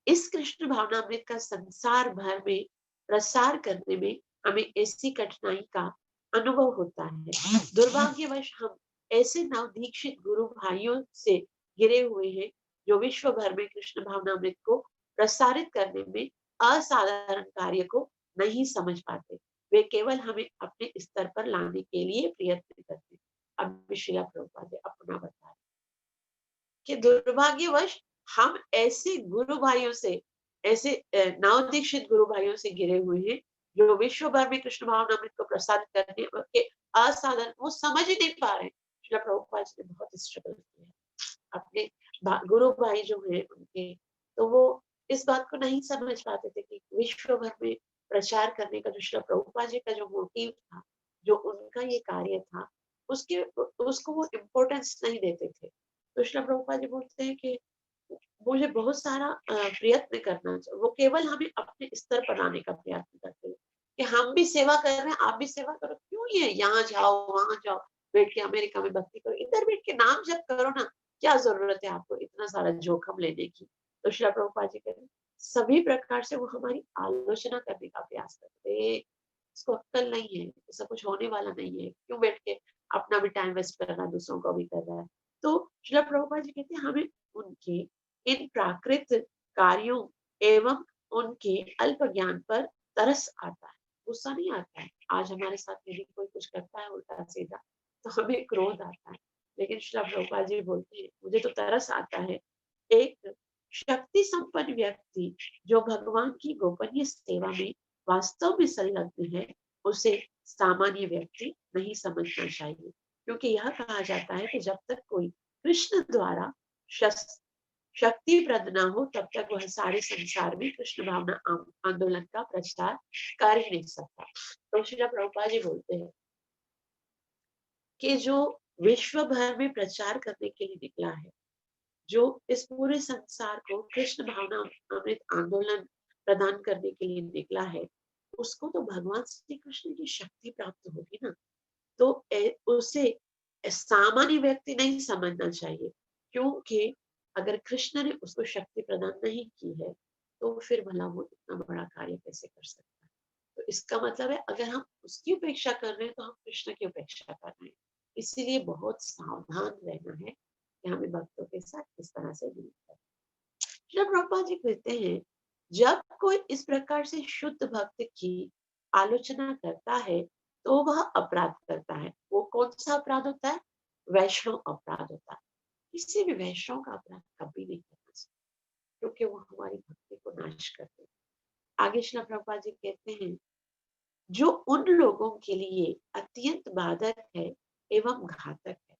इस कृष्ण भावनामृत का संसार भर में प्रसार करने में हमें ऐसी कठिनाई का अनुभव होता है। दुर्भाग्यवश हम ऐसे नवदीक्षित गुरु भाइयों से घिरे हुए हैं जो विश्व भर में कृष्ण भावनामृत को प्रसारित करने में असाधारण कार्य को नहीं समझ पाते। वे केवल हमें अपने स्तर पर लाने के लिए प्रयत्न करते हैं। अब श्रील प्रभुपाद अपना बता रहे कि दुर्भाग्यवश हम ऐसे गुरु भाइयों से, ऐसे नवदीक्षित गुरु भाइयों से घिरे हुए हैं जो विश्व भर में कृष्ण भावनामृत को प्रसारित करने के असाधन वो समझ ही नहीं पा रहे हैं। श्रील प्रभुपाद जी ने बहुत स्ट्रगल किया है अपने गुरु भाई जो है उनके, तो वो इस बात को नहीं समझ पाते थे कि विश्व भर में प्रचार करने का जो श्रील प्रभुपाद जी का जो मोटिव था, जो उनका ये कार्य था, उसके उसको वो इम्पोर्टेंस नहीं देते थे। तो श्रील प्रभुपाद जी बोलते हैं कि मुझे बहुत सारा प्रयत्न करना चाहिए, वो केवल हमें अपने स्तर पर लाने का प्रयत्न करते हैं कि हम भी सेवा कर रहे हैं, आप भी सेवा करो, क्यों ये यहाँ जाओ वहां जाओ, बैठ के अमेरिका में भक्ति करो, इधर बैठ के नाम जप करो ना, क्या जरूरत है आपको इतना सारा जोखिम लेने की। तो श्रील प्रभुपाद जी कहते हैं सभी प्रकार से वो हमारी आलोचना करने का प्रयास करते हैं, इसको अक्कल नहीं है, ऐसा कुछ होने वाला नहीं है, क्यों बैठ के अपना भी टाइम वेस्ट कर रहा है, दूसरों को भी कर रहा है। तो श्रील प्रभुपाद जी कहते हैं हमें उनके इन प्राकृत कार्यों एवं उनके अल्प ज्ञान पर तरस आता है, गुस्सा नहीं आता है। आज हमारे साथ यदि कोई कुछ करता है उल्टा सीधा तो हमें क्रोध आता है, लेकिन श्रील प्रभुपाद जी बोलते हैं मुझे तो तरस आता है। एक शक्ति संपन्न व्यक्ति जो भगवान की गोपनीय सेवा में वास्तव में संलग्न है, उसे सामान्य व्यक्ति नहीं समझना चाहिए, क्योंकि यह कहा जाता है कि जब तक कोई कृष्ण द्वारा शक्ति प्रद न हो तब तक वह सारे संसार में कृष्ण भावना आंदोलन का प्रचार कर ही नहीं सकता। तो श्रील प्रभुपाद जी बोलते हैं कि जो विश्व भर में प्रचार करने के लिए निकला है, जो इस पूरे संसार को कृष्ण भावना अमृत आंदोलन प्रदान करने के लिए निकला है, उसको तो भगवान श्री कृष्ण की शक्ति प्राप्त होगी ना, तो उसे सामान्य व्यक्ति नहीं समझना चाहिए, क्योंकि अगर कृष्ण ने उसको शक्ति प्रदान नहीं की है तो फिर भला वो इतना बड़ा कार्य कैसे कर सकता है। तो इसका मतलब है अगर हम उसकी उपेक्षा कर रहे हैं तो हम कृष्ण की उपेक्षा कर रहे हैं। इसीलिए बहुत सावधान रहना है कि हमें भक्तों के साथ किस तरह से डील करना है। जब प्रभुपाद जी कहते हैं जब कोई इस प्रकार से शुद्ध भक्त की आलोचना करता है तो वह अपराध करता है। वो कौन सा अपराध होता है? वैष्णव अपराध होता है। किसी भी वैष्णव का अपराध कभी नहीं करना चाहिए, क्योंकि वो हमारी भक्ति को नाश करते हैं। आगे श्रील प्रभुपाद जी कहते हैं जो उन लोगों के लिए अत्यंत बाधक है एवं घातक है,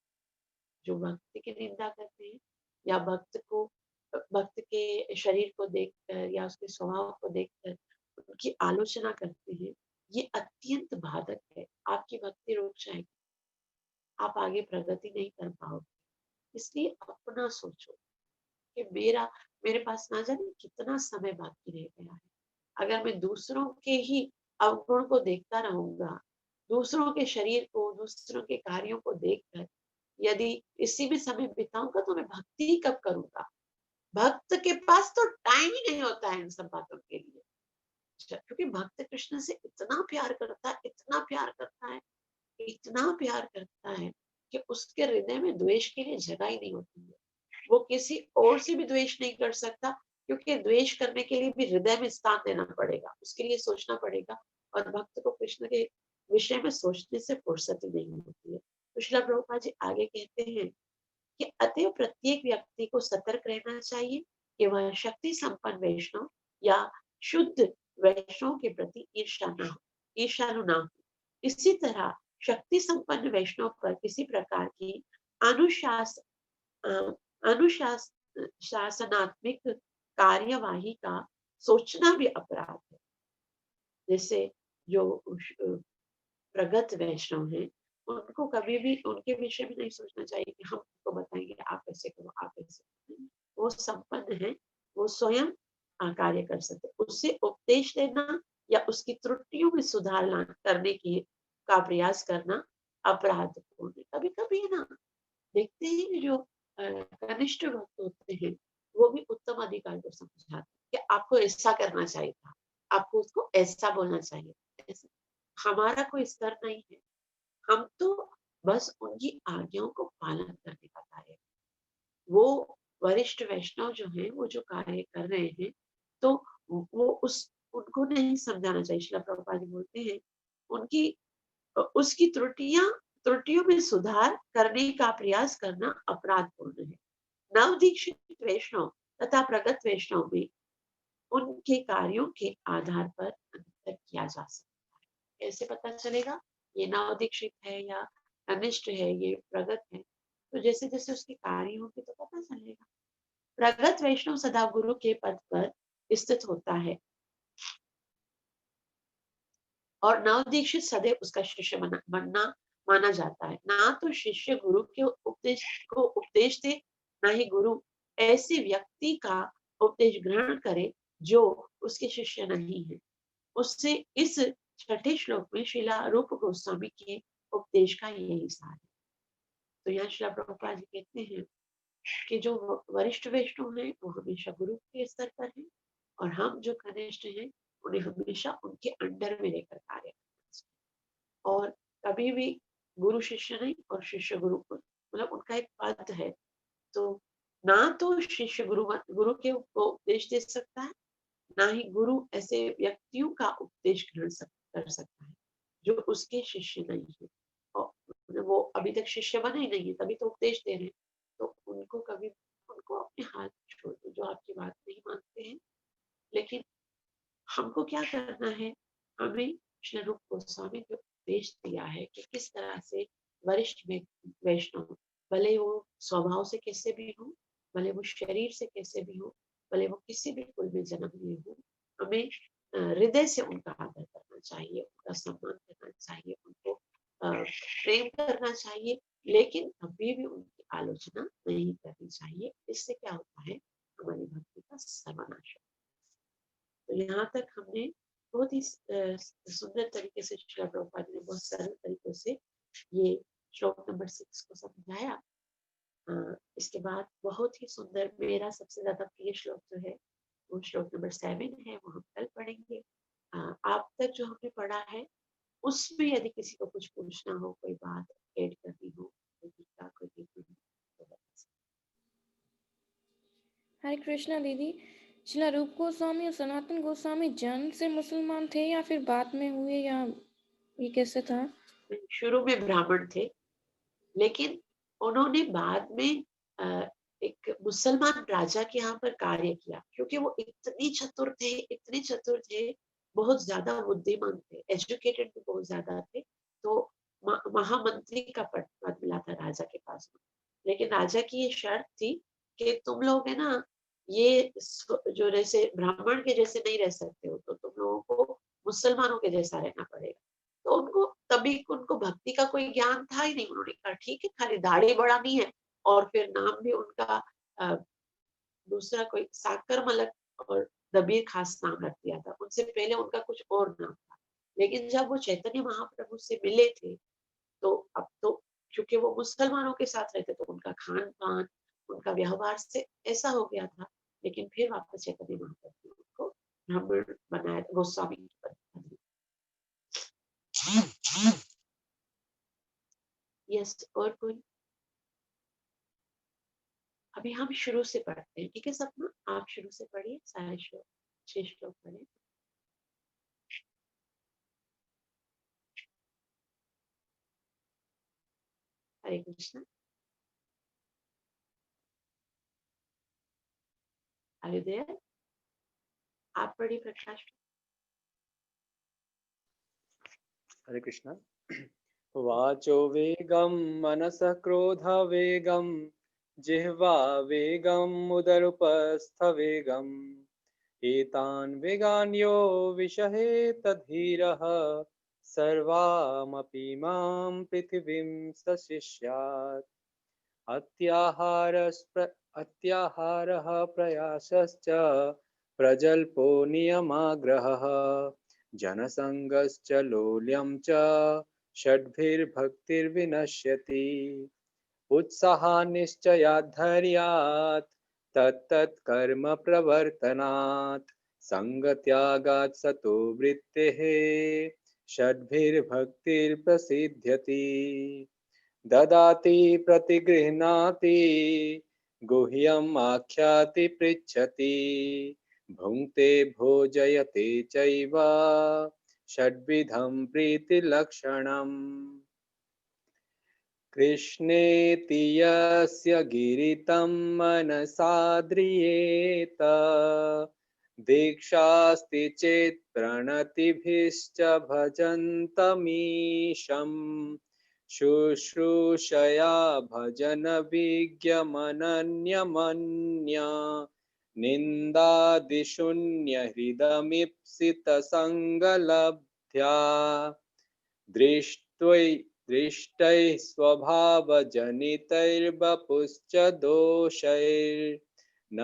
जो भक्त की निंदा करते हैं या भक्त के शरीर को देखकर या उसके स्वभाव को देखकर उनकी आलोचना करते हैं, ये अत्यंत बाधक है। आपकी भक्ति रुक जाएगी, आप आगे प्रगति नहीं कर पाओगे। इसलिए अपना सोचो कि मेरे पास ना जाने कितना समय बाकी रह गया है। अगर मैं दूसरों के ही अवगुण को देखता रहूंगा, दूसरों के शरीर को, दूसरों के कार्यों को देखकर यदि इसी में समय बिताऊंगा तो मैं भक्ति ही कब करूंगा। भक्त के पास तो टाइम ही नहीं होता है इन सब बातों के लिए, क्योंकि भक्त कृष्ण से इतना प्यार करता है, इतना प्यार करता है, इतना प्यार करता है कि उसके हृदय में द्वेष के लिए जगह ही नहीं होती है। वो किसी और से भी द्वेष नहीं कर सकता, क्योंकि द्वेष करने के लिए भी हृदय में स्थान देना पड़ेगा, उसके लिए सोचना पड़ेगा, और भक्त को कृष्ण के विषय में सोचने से फुर्सत ही नहीं होती है। तो श्रील प्रभुपाद जी आगे कहते हैं कि अतएव प्रत्येक व्यक्ति को सतर्क रहना चाहिए कि वह शक्ति संपन्न वैष्णव या शुद्ध वैष्णव के प्रति ईर्ष्यालु ना हो। इसी तरह शक्ति संपन्न वैष्णव पर किसी प्रकार की अनुशास अनुशासनात्मक कार्यवाही का सोचना भी अपराध है। जैसे जो प्रगत वैष्णव हैं, उनको कभी भी उनके विषय में नहीं सोचना चाहिए कि हम उनको बताएंगे आप ऐसे करो, आप ऐसे करो। वो संपन्न है, वो स्वयं कार्य कर सकते। उससे उपदेश देना या उसकी त्रुटियों में सुधार करने की का प्रयास करना अपराधपूर्ण है। कभी कभी ना देखते हैं कि जो कनिष्ठ भक्त होते हैं, वो भी उत्तम अधिकारी को समझाते हैं कि आपको ऐसा करना चाहिए था, आपको उसको ऐसा बोलना चाहिए। ऐसा हमारा कोई स्तर नहीं है, हम तो बस उनकी आज्ञाओं को पालन करने का कार्य है। वो वरिष्ठ वैष्णव जो हैं, वो जो कार्य कर रहे हैं, तो वो उस उनको नहीं समझाना चाहिए। श्रील प्रभुपाद जी बोलते हैं, उनकी उसकी त्रुटियों में सुधार करने का प्रयास करना अपराधपूर्ण है। नवदीक्षित वैष्णव तथा प्रगत वैष्णव में उनके कार्यों के आधार पर अंतर किया जा सकता है। कैसे पता चलेगा ये नवदीक्षित है या कनिष्ठ है, ये प्रगत है? तो जैसे जैसे उसके कार्य होंगे तो पता चलेगा। प्रगत वैष्णव सदा गुरु के पद पर स्थित होता है और नवदीक्षित सदैव उसका शिष्य बनना माना जाता है। ना तो शिष्य गुरु के उपदेश दे, ना ही गुरु ऐसे व्यक्ति का उपदेश ग्रहण करे जो उसके शिष्य नहीं है। उससे इस छठे श्लोक में श्रीला रूप गोस्वामी के उपदेश का यही सार है। तो यहाँ श्रीला प्रभुपाद जी कहते हैं कि जो वरिष्ठ वैष्णव हैं वो हमेशा गुरु के स्तर पर हैं और हम जो कनिष्ठ हैं उन्हें हमेशा उनके अंडर में रहकर कार्य करना चाहिए। और कभी भी गुरु शिष्य नहीं और शिष्य गुरु को, मतलब उनका एक पद है। तो ना तो शिष्य गुरु के उपदेश दे सकता है, ना ही गुरु ऐसे व्यक्तियों का उपदेश ग्रहण कर सकता है जो उसके शिष्य नहीं है और वो अभी तक शिष्य बने ही नहीं है, तभी तो उपदेश दे रहे हैं। तो उनको अपने हाथ छोड़ दो जो आपकी बात नहीं मानते हैं। लेकिन हमको क्या करना है, हमें श्री रूप गोस्वामी ने उपदेश दिया है कि किस तरह से वरिष्ठ वैष्णव, भले वो स्वभाव से कैसे भी हो, भले वो शरीर से कैसे भी हो, भले वो किसी भी कुल में जन्म लिए हो, हमें हृदय से उनका आदर करना चाहिए, उनका सम्मान करना चाहिए, उनको प्रेम करना चाहिए, लेकिन कभी भी उनकी आलोचना नहीं करनी चाहिए। इससे क्या होता है, हमारी भक्ति का सर्वनाश होता है। तो यहाँ तक हमने बहुत ही सुंदर तरीके से श्रील प्रभुपाद ने बहुत सरल तरीकों से ये श्लोक नंबर 6 को समझाया। इसके बाद बहुत ही सुंदर, मेरा सबसे ज्यादा प्रिय श्लोक जो है वो श्लोक नंबर 7 है, वो हम कल पढ़ेंगे। आप तक जो हमने पढ़ा है उसमें यदि किसी को कुछ पूछना हो, कोई बात ऐड करनी हो, कोई टीका, कोई टिप्पणी, तो बता सकते। हरे कृष्णा दीदी, श्रीला रूप गोस्वामी और सनातन गोस्वामी जन्म से मुसलमान थे या फिर बाद में हुए, या ये कैसे था? शुरू में ब्राह्मण थे, लेकिन उन्होंने बाद में एक मुसलमान राजा के यहाँ पर कार्य किया, क्योंकि वो इतने चतुर थे, बहुत ज्यादा बुद्धिमान थे, एजुकेटेड भी बहुत ज्यादा थे। तो महामंत्री का पद मिला था राजा के पास में। लेकिन राजा की ये शर्त थी कि तुम लोग है ना, ये जो जैसे ब्राह्मण के जैसे नहीं रह सकते हो, तो तुम लोगों को मुसलमानों के जैसा रहना पड़ेगा। तो उनको भक्ति का कोई ज्ञान था ही नहीं। उन्होंने कहा ठीक है, खाली दाढ़ी बढ़ानी है और फिर नाम भी उनका दूसरा कोई साकर मलक और दबीर खास नाम रख दिया था। उनसे पहले उनका कुछ और नाम था। लेकिन जब वो चैतन्य महाप्रभु से मिले थे, तो अब तो क्योंकि वो मुसलमानों के साथ रहते, तो उनका खान पान, उनका व्यवहार से ऐसा हो गया था। लेकिन फिर वापस चैतन्य महाप्रभु ने उनको ब्राह्मण बनाया, गोस्वामी की पदवी दी। यस, और कोई? अभी हम शुरू से पढ़ते हैं, ठीक है सपना? आप शुरू से पढ़िए, सारे श्लोक 6 श्लोक पढ़े। हरे कृष्ण। Are you there? आप पढ़िए प्रकाश। हरे कृष्णा। वाचो वेगं मनसः क्रोधवेगं जिह्वा वेगम् उदरुपस्थवेगम् एतान् वेगान् यो विषहेत धीरः सर्वामपि मां पृथिवीं सशिष्यात्। अत्याहारः प्रयासश्च प्रजल्पो नियमाग्रहः जनसङ्गश्च लौल्यं च षड्भिर्भक्तिर्विनश्यति। उत्साहान्निश्चयाद्धैर्यात् तत्तत् कर्म प्रवर्तनात् सङ्गत्यागात् सतो वृत्तेः षड्भिर्भक्तिर्प्रसिद्ध्यति। ददाति प्रतिगृह्णाति गुह्यम् आख्याति पृच्छति भुङ्क्ते भोजयते चैव षड्विधं प्रीतिलक्षणम्। कृष्णेति यस्य गिरितं मनसा द्रियेत दीक्षास्ति चेत् प्रणतिभिश्च भजन्तमीशम् शुश्रूषया भजनविज्ञमनन्यमन्या निन्दादिशून्यहृदमीप्सितसङ्गलब्ध्या दृष्टैः स्वभावजनितैर्वपुश्च दोषैर्न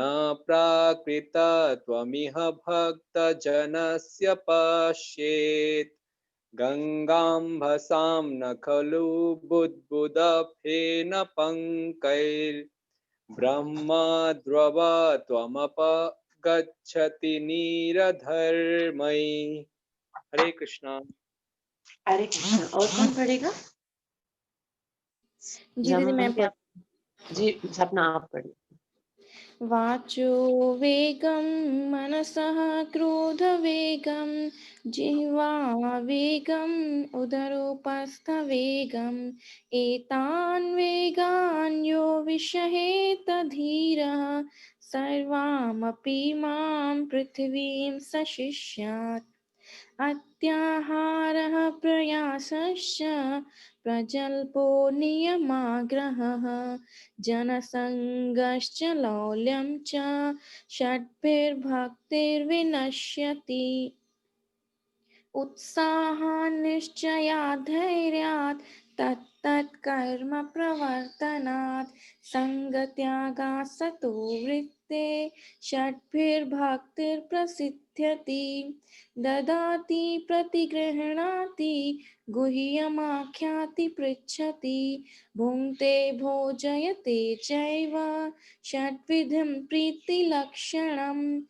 प्राकृतत्वमिह भक्तजनस्य पश्येत् गङ्गाम्भसां न खलु बुद्बुदफेन पङ्कैर्ब्रह्मद्रव त्वमपगच्छति नीरधर्मै। हरे कृष्णा। हरे कृष्ण। और कौन पढ़ेगा? जी दीदी मैं जमावंती आप? जी सपना आप पढ़िए। वाचो वेगं मनसः क्रोधवेगं जिह्वा वेगम् उदरोपस्थवेगम् एतान् वेगान् यो विषहेत धीरः सर्वामपि मां पृथिवीं सशिष्यात्। अत्याहारः प्रयासश्च प्रजल्पो नियमाग्रहः जनसङ्गश्च लौल्यं च षड्भिर्भक्तिर्विनश्यति। उत्साहान्निश्चयाद्धैर्यात् तत्तत् कर्म प्रवर्तनात् सङ्गत्यागात् सतो वृत्ते षड्भिर्भक्तिर्प्रसिद्ध्यति। ददाति प्रतिगृह्णाति गुह्यमाख्याति पृच्छति भुङ्क्ते भोजयते चैव षड्विधं प्रीतिलक्षणम्।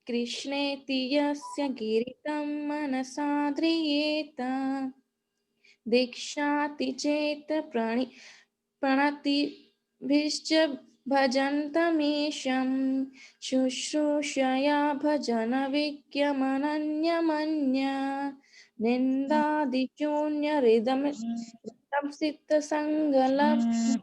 कृष्णेति यस्य गिरितं मनसा ध्रियेत दीक्षाति चेत् प्रणतिभिश्च भजन्तमीशं शुश्रूषया भजनविज्ञमनन्यमन्या निन्दादिशून्यहृदंसितसङ्गलब्ध्या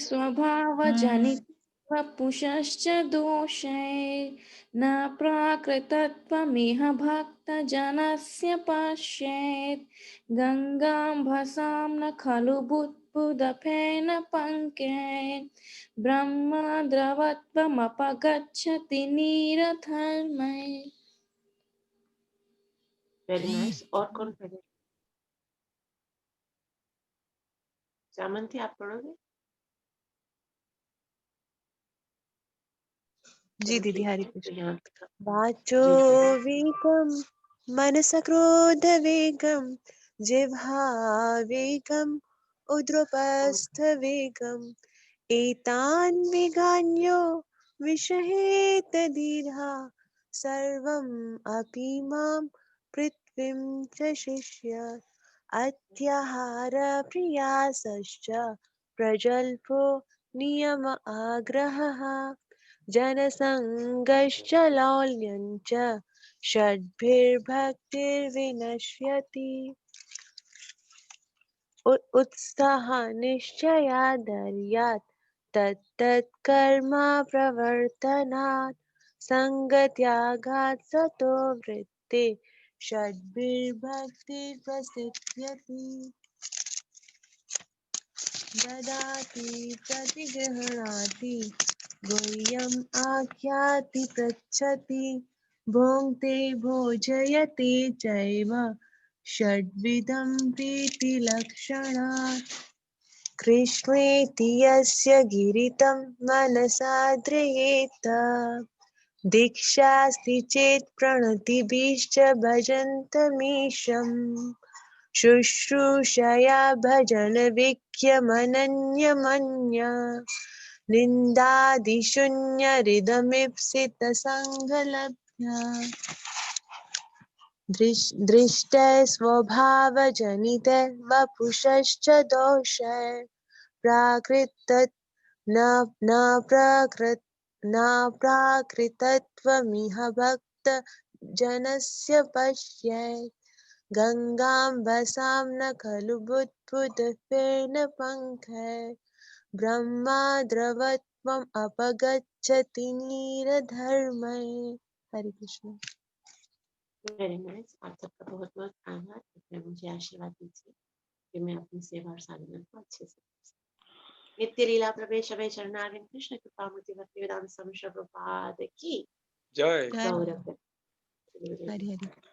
स्वभावजनितवपुषश्च दोषैर्न प्राकृतत्वमिह भक्तजनस्य पश्येत् गङ्गाम्भसां न खलु बुद्बुदफेन पङ्केन् ब्रह्मद्रवत्वमपगच्छति नीरधर्मै। Very nice. और कौन पढ़ेगा? जामंती आप पढ़ोगे? जी चलो दीदी, ठीक हरे है, तो कृष्ण। यहाँ तक। वाचो जी पढ़िए। वेगं मनसा क्रोधवेगं जिह्वा वेगम् उद्रपस्थवेगम् एतान् वेगान् यो विषहेत धीरः सर्वम् अपि मां पृथ्वीं च शिष्यात्। अत्याहारप्रियासश्च प्रजल्पो नियम आग्रहः जनसङ्गश्च लौल्यं च षड्भिर्भक्तिर्विनश्यति। उत्साहनिश्चयादर्यात् तत्तत् कर्म प्रवर्तनात् संगत्यागात् सतो वृत्ते षड्भिर्भक्ति प्रसिद्ध्यति ददाति प्रतिगृह्णाति गुह्यम् आख्याति पृच्छति भुङ्क्ते भोजयते चैव षड्विधं प्रीतिलक्षणात् कृष्णेति यस्य गिरितं मनसा ध्रियेत दीक्षास्ति चेत् प्रणतिभिश्च भजन्तमीशम् शुश्रूषया भजनविख्यमनन्यमन्य निन्दादिशून्यरिदमीप्सितसङ्गलभ्य दृष्टे स्वभावजनिते वपुषश्च दोषे प्राकृत न प्राकृतत्वमिह भक्तजनस्य पश्येत् गङ्गाम्बसां न खलु बुद्बुदफेन पङ्खे ब्रह्माद्रवत्वम् अपगच्छति नीरधर्मै। हरे कृष्ण। Very nice. आप सबका बहुत बहुत आभार। कृपया मुझे आशीर्वाद दीजिए कि मैं अपनी सेवा और साधना को अच्छे से कर सकूं। नित्य लीला प्रवेश अभय चरणारविंद कृष्ण कृपा मूर्ति भक्ति वेदांत स्वामी प्रभुपाद की जय। जय गौरव। हरि हरि।